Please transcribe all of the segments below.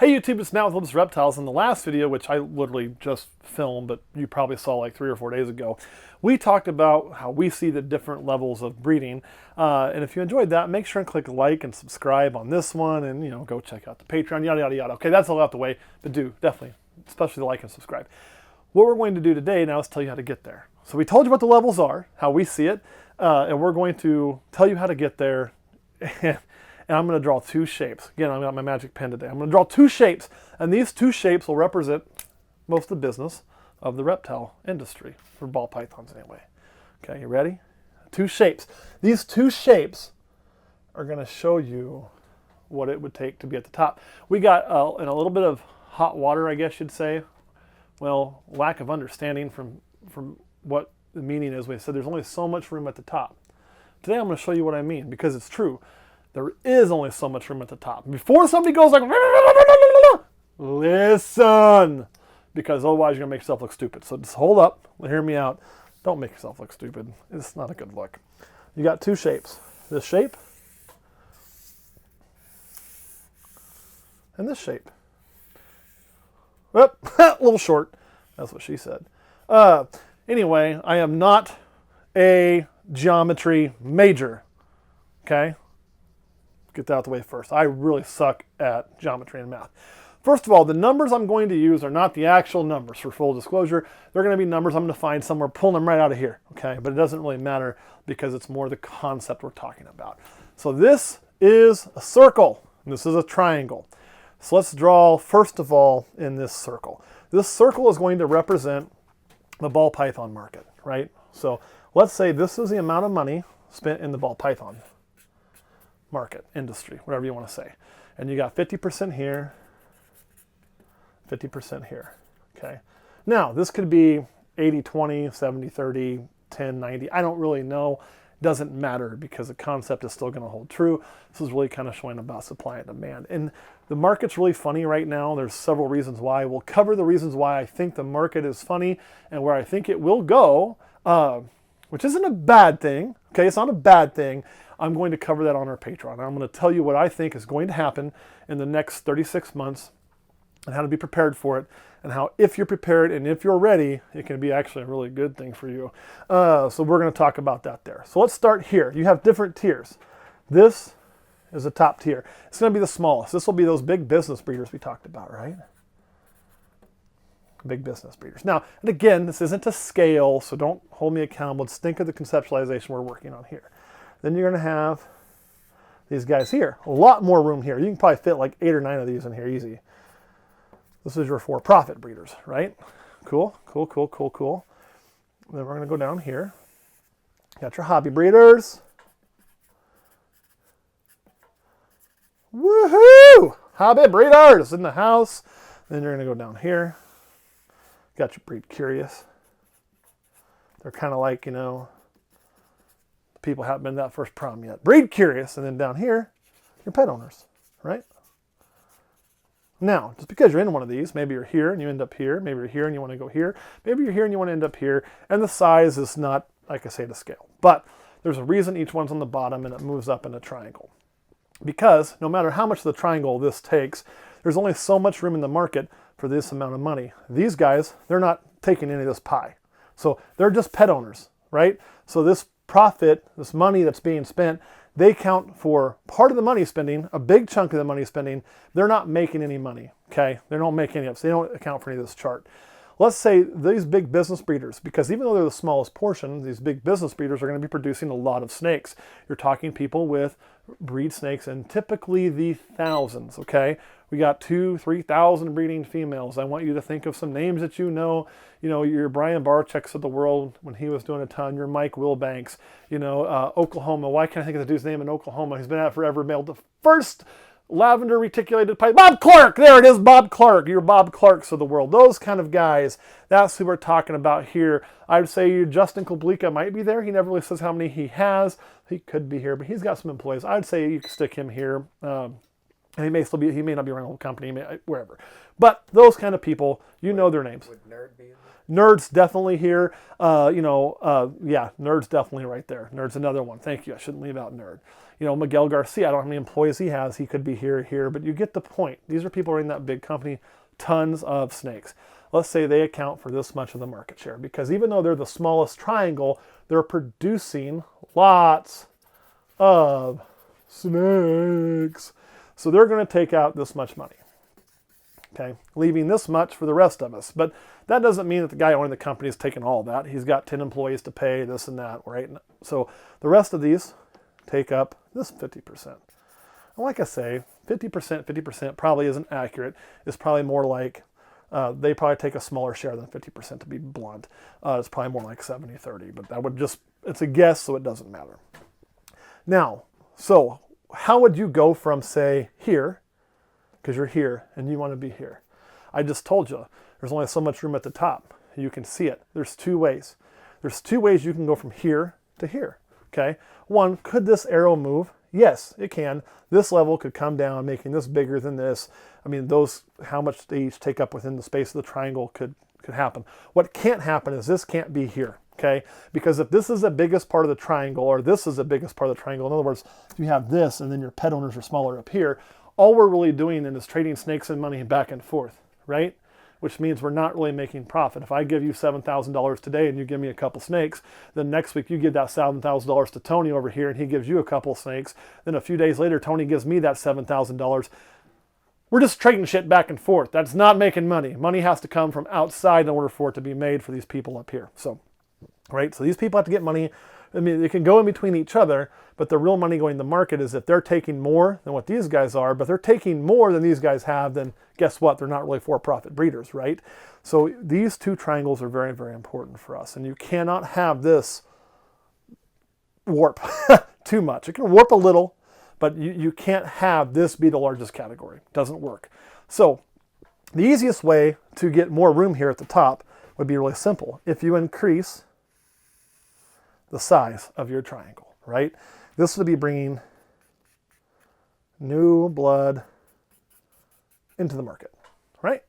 Hey YouTube, it's Matt with Olympus Reptiles. In the last video, which I literally just filmed, but you probably saw like 3 or 4 days ago, we talked about how we see the different levels of breeding. And if you enjoyed that, make sure and click like and subscribe on this one, and go check out the Patreon, yada yada yada. Okay, that's all out the way, but do definitely, especially like and subscribe. What we're going to do today now is tell you how to get there. So we told you what the levels are, how we see it, and we're going to tell you how to get there. And I'm going to draw 2 shapes. Again, I've got my magic pen today. I'm going to draw 2 shapes, and these 2 shapes will represent most of the business of the reptile industry, for ball pythons anyway. Okay, you ready? 2 shapes. These 2 shapes are going to show you what it would take to be at the top. We got in a little bit of hot water, I guess you'd say. Well, lack of understanding from what the meaning is. We said there's only so much room at the top. Today I'm going to show you what I mean, because it's true. There is only so much room at the top. Before somebody goes like, listen, because otherwise you're going to make yourself look stupid. So just hold up, hear me out. Don't make yourself look stupid. It's not a good look. You got 2 shapes. This shape and this shape. Well, a little short. That's what she said. Anyway, I am not a geometry major. Okay? Get that out the way first. I really suck at geometry and math. First of all, the numbers I'm going to use are not the actual numbers, for full disclosure. They're going to be numbers I'm going to find somewhere, pulling them right out of here. Okay? But it doesn't really matter because it's more the concept we're talking about. So this is a circle. And this is a triangle. So let's draw, first of all, in this circle. This circle is going to represent the ball python market, right? So let's say this is the amount of money spent in the ball python market, industry, whatever you want to say. And you got 50% here, 50% here, okay? Now, this could be 80-20, 70-30, 10-90. I don't really know. Doesn't matter because the concept is still going to hold true. This is really kind of showing about supply and demand. And the market's really funny right now. There's several reasons why. We'll cover the reasons why I think the market is funny and where I think it will go, which isn't a bad thing. Okay, it's not a bad thing. I'm going to cover that on our Patreon. I'm going to tell you what I think is going to happen in the next 36 months and how to be prepared for it, and how if you're prepared and if you're ready, it can be actually a really good thing for you. So we're going to talk about that there. So let's start here. You have different tiers. This is the top tier. It's going to be the smallest. This will be those big business breeders we talked about, right? Big business breeders. Now, and again, this isn't a scale, so don't hold me accountable. Just think of the conceptualization we're working on here. Then you're going to have these guys here. A lot more room here. You can probably fit like 8 or 9 of these in here easy. This is your for-profit breeders, right? Cool, cool, cool, cool, cool. Then we're going to go down here. Got your hobby breeders. Woohoo! Hobby breeders in the house. Then you're going to go down here. Got your breed curious. They're kind of like, people haven't been to that first prom yet. Breed curious. And then down here, your pet owners, right? Now, just because you're in one of these, maybe you're here and you end up here. Maybe you're here and you want to go here. Maybe you're here and you want to end up here. And the size is not, like I say, to scale. But there's a reason each one's on the bottom and it moves up in a triangle. Because no matter how much of the triangle this takes, there's only so much room in the market for this amount of money. These guys, they're not taking any of this pie. So they're just pet owners, right? So this profit, this money that's being spent, they count for part of the money spending, a big chunk of the money spending. They're not making any money, okay? They don't make any of it, so they don't account for any of this chart. Let's say these big business breeders, because even though they're the smallest portion, these big business breeders are going to be producing a lot of snakes. You're talking people with breed snakes and typically the thousands, okay? We got 2,000, 3,000 breeding females. I want you to think of some names that you know. Your Brian Barcheks of the world when he was doing a ton. Your Mike Wilbanks. Oklahoma. Why can't I think of the dude's name in Oklahoma? He's been at it forever. Mailed the first lavender reticulated pipe. Bob Clark! There it is, Bob Clark. Your Bob Clarks of the world. Those kind of guys. That's who we're talking about here. I'd say your Justin Koblika might be there. He never really says how many he has. He could be here, but he's got some employees. I'd say you could stick him here. And he may not be running a whole company, wherever. But those kind of people, you know their names. Would Nerd be in there? Nerd's definitely here. Yeah, Nerd's definitely right there. Nerd's another one. Thank you. I shouldn't leave out Nerd. Miguel Garcia, I don't know how many employees he has. He could be here, but you get the point. These are people running that big company, tons of snakes. Let's say they account for this much of the market share, because even though they're the smallest triangle, they're producing lots of snakes. So they're going to take out this much money. Okay, leaving this much for the rest of us. But that doesn't mean that the guy owning the company is taking all that. He's got 10 employees to pay, this and that, right? So the rest of these take up this 50%. And like I say, 50% probably isn't accurate. It's probably more like they probably take a smaller share than 50%, to be blunt. It's probably more like 70-30, but that would it's a guess, so it doesn't matter. Now, so how would you go from, say, here, because you're here and you want to be here? I just told you, there's only so much room at the top. You can see it. There's two ways. There's two ways you can go from here to here, okay? One, could this arrow move? Yes, it can. This level could come down, making this bigger than this. I mean, how much they each take up within the space of the triangle could happen. What can't happen is this can't be here, okay? Because if this is the biggest part of the triangle, or this is the biggest part of the triangle, in other words, if you have this and then your pet owners are smaller up here, all we're really doing then is trading snakes and money back and forth, right? Which means we're not really making profit. If I give you $7,000 today and you give me a couple snakes, then next week you give that $7,000 to Tony over here and he gives you a couple snakes. Then a few days later, Tony gives me that $7,000. We're just trading shit back and forth. That's not making money. Money has to come from outside in order for it to be made for these people up here. So, right? So these people have to get money. I mean, they can go in between each other, but the real money going to the market is if they're taking more than what these guys are, but they're taking more than these guys have, then guess what? They're not really for-profit breeders, right? So these two triangles are very, very important for us. And you cannot have this warp too much. It can warp a little, but you can't have this be the largest category. It doesn't work. So the easiest way to get more room here at the top would be really simple. If you increase the size of your triangle, right? This would be bringing new blood into the market, right?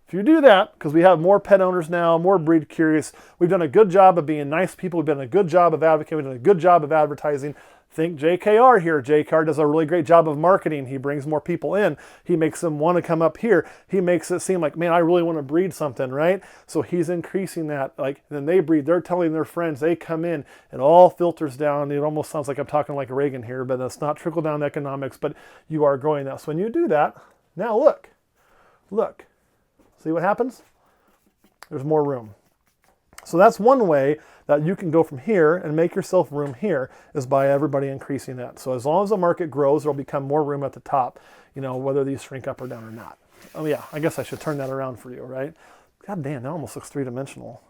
If you do that, because we have more pet owners now, more breed curious, we've done a good job of being nice people, we've done a good job of advocating, we've done a good job of advertising. Think JKR here. JKR does a really great job of marketing. He brings more people in. He makes them want to come up here. He makes it seem like, man, I really want to breed something, right? So he's increasing that. Like, then they breed. They're telling their friends. They come in. It all filters down. It almost sounds like I'm talking like Reagan here, but it's not trickle-down economics, but you are growing that. So when you do that, now look. See what happens? There's more room. So that's one way that you can go from here and make yourself room here, is by everybody increasing that. So as long as the market grows, there'll become more room at the top, whether these shrink up or down or not. Oh yeah, I guess I should turn that around for you, right? God damn, that almost looks three-dimensional.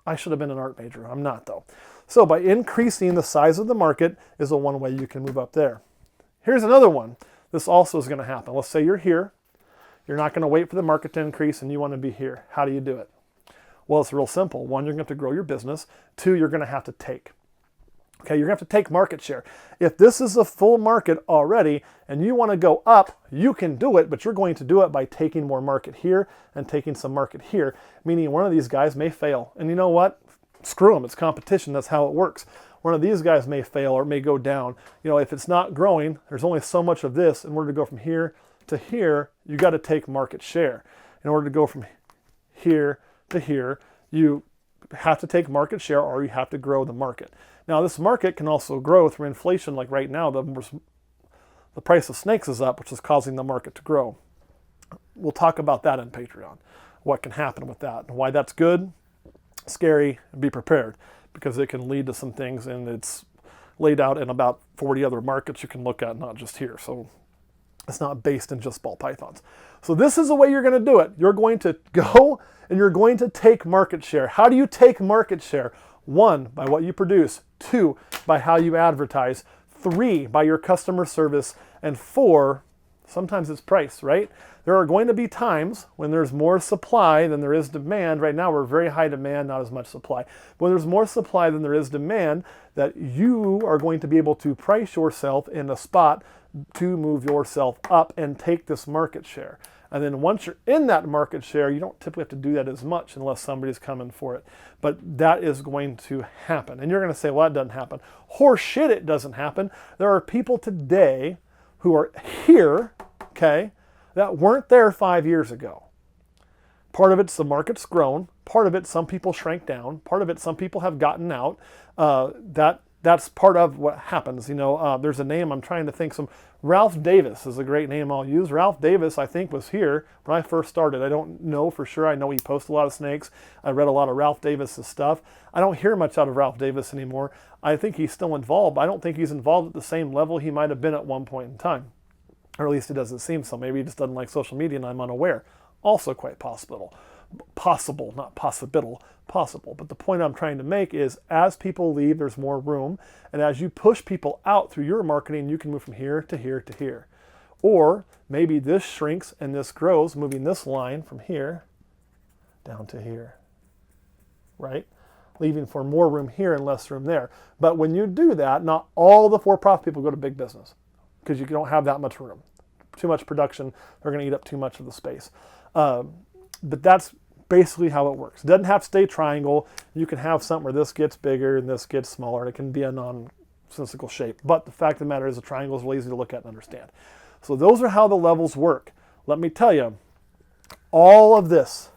I should have been an art major. I'm not, though. So by increasing the size of the market is the one way you can move up there. Here's another one. This also is going to happen. Let's say you're here. You're not going to wait for the market to increase and you want to be here. How do you do it? Well, it's real simple. One, you're going to have to grow your business. Two, you're going to have to take. Okay, you're going to have to take market share. If this is a full market already and you want to go up, you can do it, but you're going to do it by taking more market here and taking some market here, meaning one of these guys may fail. And you know what? Screw them. It's competition. That's how it works. One of these guys may fail or may go down. If it's not growing, there's only so much of this. In order to go from here to here, you got to take market share. In order to go from here to here, you have to take market share or you have to grow the market. Now, this market can also grow through inflation. Like right now, the price of snakes is up, which is causing the market to grow. We'll talk about that in Patreon, what can happen with that, and why that's good, scary, and be prepared, because it can lead to some things, and it's laid out in about 40 other markets you can look at, not just here. So it's not based in just ball pythons. So this is the way you're going to do it. You're going to go and you're going to take market share. How do you take market share? 1, by what you produce. 2, by how you advertise. 3, by your customer service. And 4, sometimes it's price, right? There are going to be times when there's more supply than there is demand. Right now we're very high demand, not as much supply. But when there's more supply than there is demand, that you are going to be able to price yourself in a spot to move yourself up and take this market share. And then once you're in that market share, you don't typically have to do that as much unless somebody's coming for it. But that is going to happen. And you're going to say, well, that doesn't happen. Horse shit, it doesn't happen. There are people today who are here, okay, that weren't there 5 years ago. Part of it's the market's grown. Part of it, some people shrank down. Part of it, some people have gotten out. That's part of what happens. You know, there's a name I'm trying to think. Ralph Davis is a great name I'll use. Ralph Davis, I think, was here when I first started. I don't know for sure. I know he posts a lot of snakes. I read a lot of Ralph Davis's stuff. I don't hear much out of Ralph Davis anymore. I think he's still involved. I don't think he's involved at the same level he might have been at one point in time. Or at least it doesn't seem so. Maybe he just doesn't like social media and I'm unaware. Also quite possible. Possible, not possible, possible. But the point I'm trying to make is as people leave, there's more room. And as you push people out through your marketing, you can move from here to here to here. Or maybe this shrinks and this grows, moving this line from here down to here, right? Leaving for more room here and less room there. But when you do that, not all the for-profit people go to big business because you don't have that much room. Too much production, they're going to eat up too much of the space. But that's basically how it works. It doesn't have to stay triangle. You can have something where this gets bigger and this gets smaller, and it can be a nonsensical shape. But the fact of the matter is a triangle is really easy to look at and understand. So those are how the levels work. Let me tell you, all of this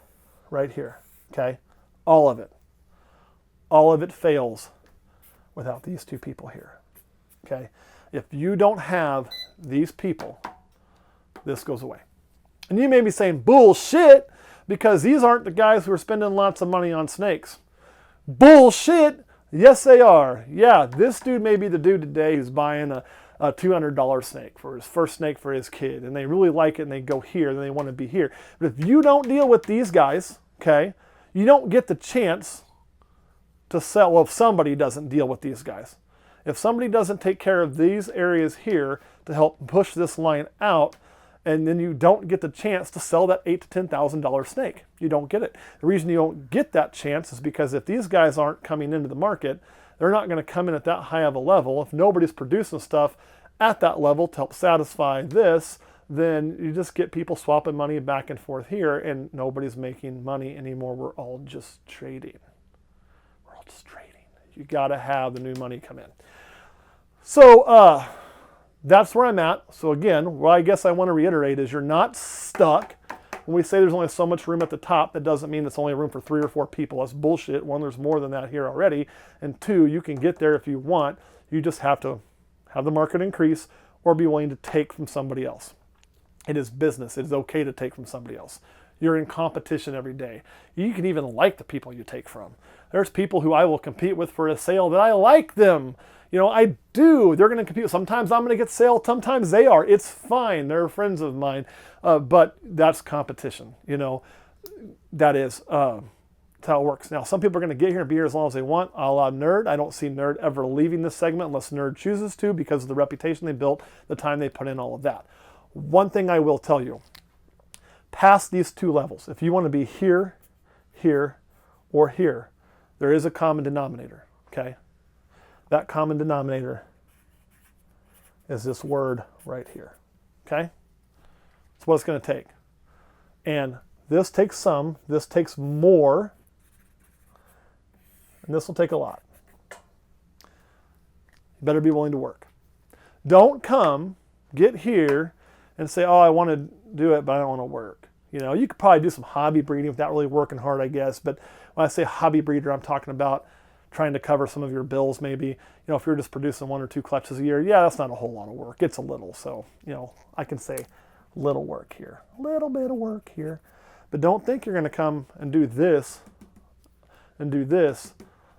right here, okay, all of it fails without these two people here, okay? If you don't have these people, this goes away. And you may be saying, bullshit, because these aren't the guys who are spending lots of money on snakes. Bullshit. Yes, they are. Yeah, this dude may be the dude today who's buying a $200 snake for his first snake for his kid, and they really like it, and they go here, and they want to be here. But if you don't deal with these guys, okay, you don't get the chance to sell. Well, if somebody doesn't deal with these guys. If somebody doesn't take care of these areas here to help push this line out, and then you don't get the chance to sell that $8,000 to $10,000 snake. You don't get it. The reason you don't get that chance is because if these guys aren't coming into the market, they're not going to come in at that high of a level. If nobody's producing stuff at that level to help satisfy this, then you just get people swapping money back and forth here, and nobody's making money anymore. We're all just trading. We're all just trading. You got to have the new money come in. So, that's where I'm at. So again, what I guess I want to reiterate is you're not stuck. When we say there's only so much room at the top, that doesn't mean it's only room for 3 or 4 people. That's bullshit. One, there's more than that here already. And 2, you can get there if you want. You just have to have the market increase or be willing to take from somebody else. It is business. It is okay to take from somebody else. You're in competition every day. You can even like the people you take from. There's people who I will compete with for a sale that I like them. You know, I do. They're going to compete. Sometimes I'm going to get sale. Sometimes they are. It's fine. They're friends of mine. But that's competition. You know, that is that's how it works. Now, some people are going to get here and be here as long as they want, a la Nerd. I don't see Nerd ever leaving this segment unless Nerd chooses to because of the reputation they built, the time they put in, all of that. One thing I will tell you, past these 2 levels, if you want to be here, here, or here, there is a common denominator, okay? That common denominator is this word right here, okay? That's what it's going to take. And this takes some, this takes more, and this will take a lot. You better be willing to work. Don't come, get here, and say, oh, I want to do it, but I don't want to work. You know, you could probably do some hobby breeding without really working hard, I guess. But when I say hobby breeder, I'm talking about trying to cover some of your bills maybe. You know, if you're just producing 1 or 2 clutches a year, yeah, that's not a whole lot of work. It's a little. So, you know, I can say little work here. A little bit of work here. But don't think you're going to come and do this and do this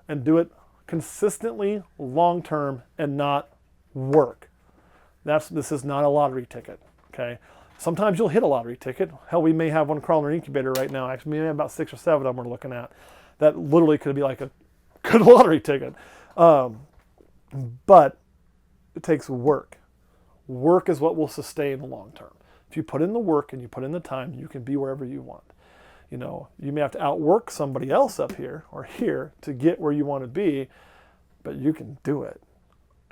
and do it consistently, long-term, and not work. This is not a lottery ticket, okay? Sometimes you'll hit a lottery ticket. Hell, we may have one crawling in an incubator right now. Actually, we may have about 6 or 7 of them we're looking at. That literally could be like a good lottery ticket. But it takes work. Work is what will sustain the long term. If you put in the work and you put in the time, you can be wherever you want. You know, you may have to outwork somebody else up here or here to get where you want to be, but you can do it.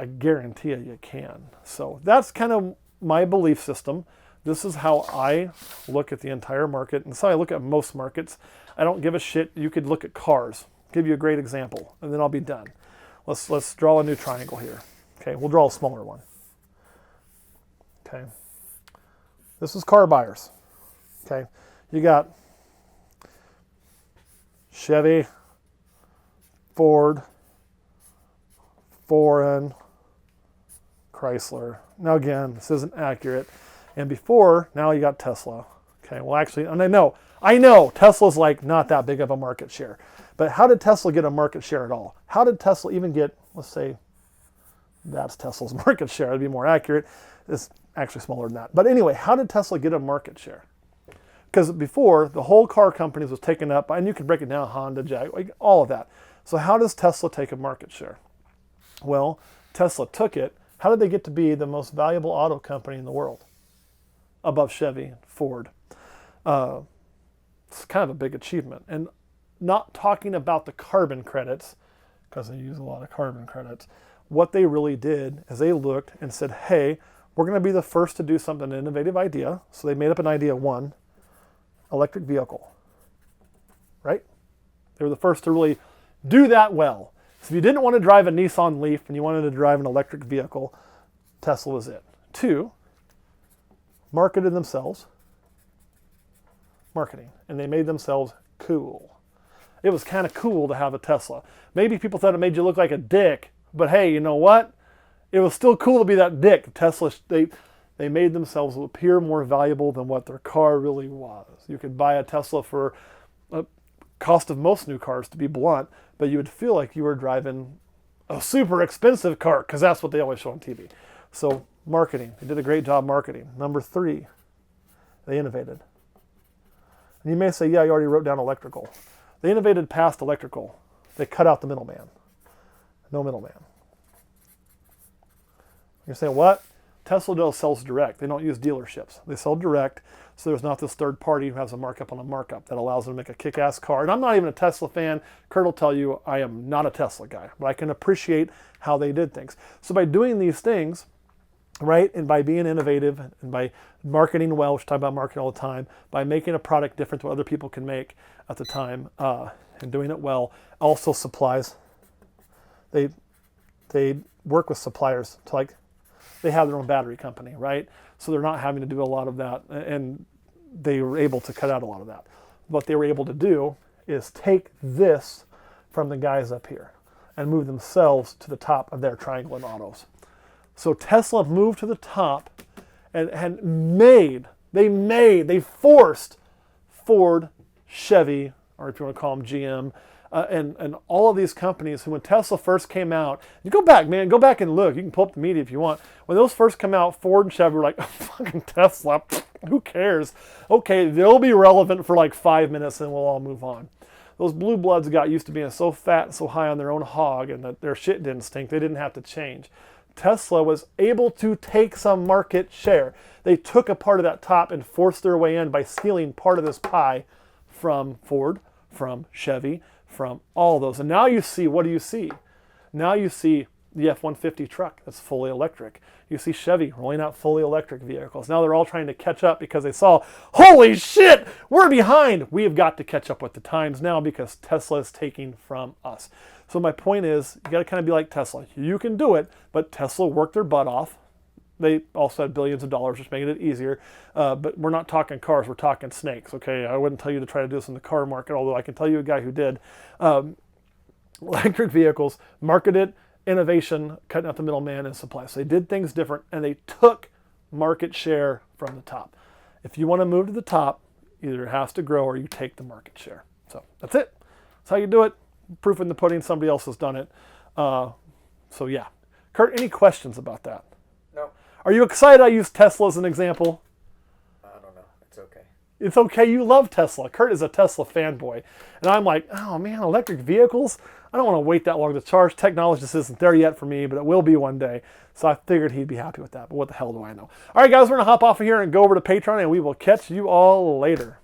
I guarantee you can. So that's kind of my belief system. This is how I look at the entire market, and so I look at most markets. I don't give a shit. You could look at cars. I'll give you a great example, and then I'll be done. Let's draw a new triangle here. Okay, we'll draw a smaller one. Okay, this is car buyers. Okay, you got Chevy, Ford, Foreign, Chrysler. Now again, this isn't accurate. And before, now you got Tesla. Okay, well actually, and I know Tesla's like not that big of a market share. But how did Tesla get a market share at all? How did Tesla even get, let's say, that's Tesla's market share. That'd be more accurate. It's actually smaller than that. But anyway, how did Tesla get a market share? Because before, the whole car companies was taken up by, and you could break it down, Honda, Jaguar, all of that. So how does Tesla take a market share? Well, Tesla took it. How did they get to be the most valuable auto company in the world? Above Chevy, Ford. It's kind of a big achievement. And not talking about the carbon credits, because they use a lot of carbon credits, what they really did is they looked and said, hey, we're going to be the first to do something, an innovative idea. So they made up an idea, one, electric vehicle, right? They were the first to really do that well. So if you didn't want to drive a Nissan Leaf and you wanted to drive an electric vehicle, Tesla was it. Two, marketed themselves, marketing, and they made themselves cool. It was kind of cool to have a Tesla. Maybe people thought it made you look like a dick, but hey, you know what? It was still cool to be that dick. Tesla, they made themselves appear more valuable than what their car really was. You could buy a Tesla for a cost of most new cars, to be blunt, but you would feel like you were driving a super expensive car, because that's what they always show on TV. So marketing, they did a great job marketing. Number three, they innovated. And you may say, yeah, you already wrote down electrical. They innovated past electrical. They cut out the middleman. No middleman. You're saying, what? Tesla sells direct. They don't use dealerships. They sell direct, so there's not this third party who has a markup on a markup that allows them to make a kick-ass car. And I'm not even a Tesla fan. Kurt will tell you I am not a Tesla guy, but I can appreciate how they did things. So by doing these things, right, and by being innovative and by marketing well, which I talk about marketing all the time, by making a product different to what other people can make at the time, and doing it well, also supplies. They work with suppliers to, like, they have their own battery company, right? So they're not having to do a lot of that, and they were able to cut out a lot of that. What they were able to do is take this from the guys up here and move themselves to the top of their triangle in autos. So Tesla moved to the top and they forced Ford, Chevy, or if you want to call them GM, and all of these companies who, when Tesla first came out, you go back, man, go back and look. You can pull up the media if you want. When those first come out, Ford and Chevy were like, oh, fucking Tesla, who cares? Okay, they'll be relevant for like 5 minutes and we'll all move on. Those blue bloods got used to being so fat and so high on their own hog and that their shit didn't stink. They didn't have to change. Tesla was able to take some market share. They took a part of that top and forced their way in by stealing part of this pie from Ford, from Chevy, from all those. And now you see, what do you see? Now you see the F-150 truck that's fully electric. You see Chevy rolling out fully electric vehicles. Now they're all trying to catch up because they saw, holy shit, we're behind. We have got to catch up with the times now because Tesla is taking from us. So my point is, you got to kind of be like Tesla. You can do it, but Tesla worked their butt off. They also had billions of dollars, which made it easier. But we're not talking cars, we're talking snakes, okay? I wouldn't tell you to try to do this in the car market, although I can tell you a guy who did. Electric vehicles, marketed, innovation, cutting out the middleman and supply. So they did things different, and they took market share from the top. If you want to move to the top, either it has to grow or you take the market share. So that's it. That's how you do it. Proof in the pudding, somebody else has done it. So yeah. Kurt, any questions about that? No. Are you excited I used Tesla as an example? I don't know. It's okay. It's okay. You love Tesla. Kurt is a Tesla fanboy. And I'm like, oh man, electric vehicles? I don't want to wait that long to charge. Technology just isn't there yet for me, but it will be one day. So I figured he'd be happy with that. But what the hell do I know? All right, guys, we're going to hop off of here and go over to Patreon, and we will catch you all later.